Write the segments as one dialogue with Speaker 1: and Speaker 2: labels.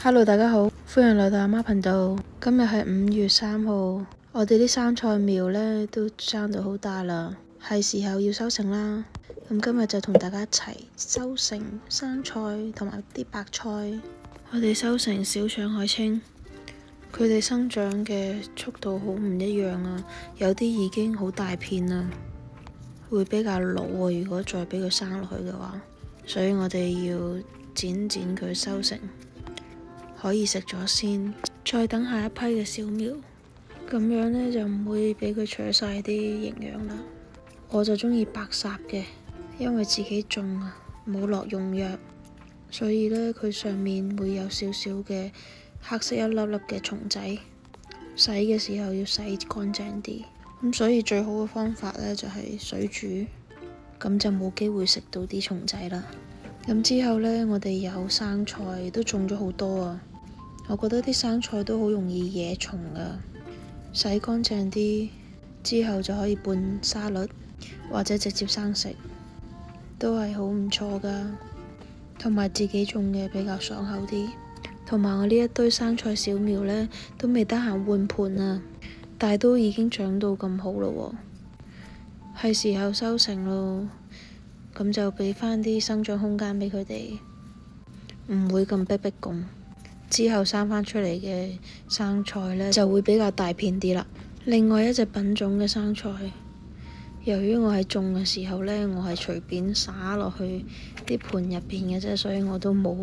Speaker 1: Hello，大家好，歡迎來到阿媽頻道。今日係5月3號，我哋啲生菜苗呢都生到好大啦，係時候要收成啦。咁今日就同大家一齊收成生菜同埋啲白菜。我哋收成小腸海青，佢哋生長嘅速度好唔一樣啊，有啲已經好大片啦，會比較老啊。如果再俾佢生落去嘅話，所以我哋要剪佢收成，可以食咗先，再等下一批嘅小苗，咁樣呢就唔會俾佢取晒啲營養啦。我就中意白霎嘅，因為自己種啊，冇落用藥，所以呢，佢上面會有少少嘅黑色一粒粒嘅蟲仔，洗嘅時候要洗乾淨啲。咁所以最好嘅方法呢就係水煮，咁就冇機會食到啲蟲仔啦。咁之後呢，我哋有生菜都種咗好多啊。我覺得啲生菜都好容易惹蟲啊，洗乾淨啲之後就可以拌沙律或者直接生食，都係好唔錯噶。同埋自己種嘅比較爽口啲。同埋我呢一堆生菜小苗呢，都未得閒換盆啊，但係都已經長到咁好咯喎，係時候收成咯。咁就俾翻啲生長空間俾佢哋，唔會咁逼拱。之後生返出嚟嘅生菜呢，就會比較大片啲啦。另外一隻品種嘅生菜，由於我喺種嘅時候呢，我係隨便灑落去啲盆入邊嘅啫，所以我都冇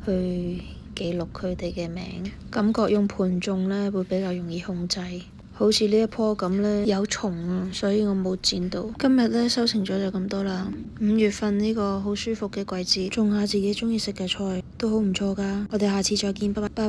Speaker 1: 去記錄佢哋嘅名。感覺用盆種呢會比較容易控制。好似呢一棵咁呢，有蟲啊，所以我冇剪到。今日呢，收成咗就咁多啦。5月份呢個好舒服嘅季節，種下自己中意食嘅菜都好唔錯噶。我哋下次再見，拜拜。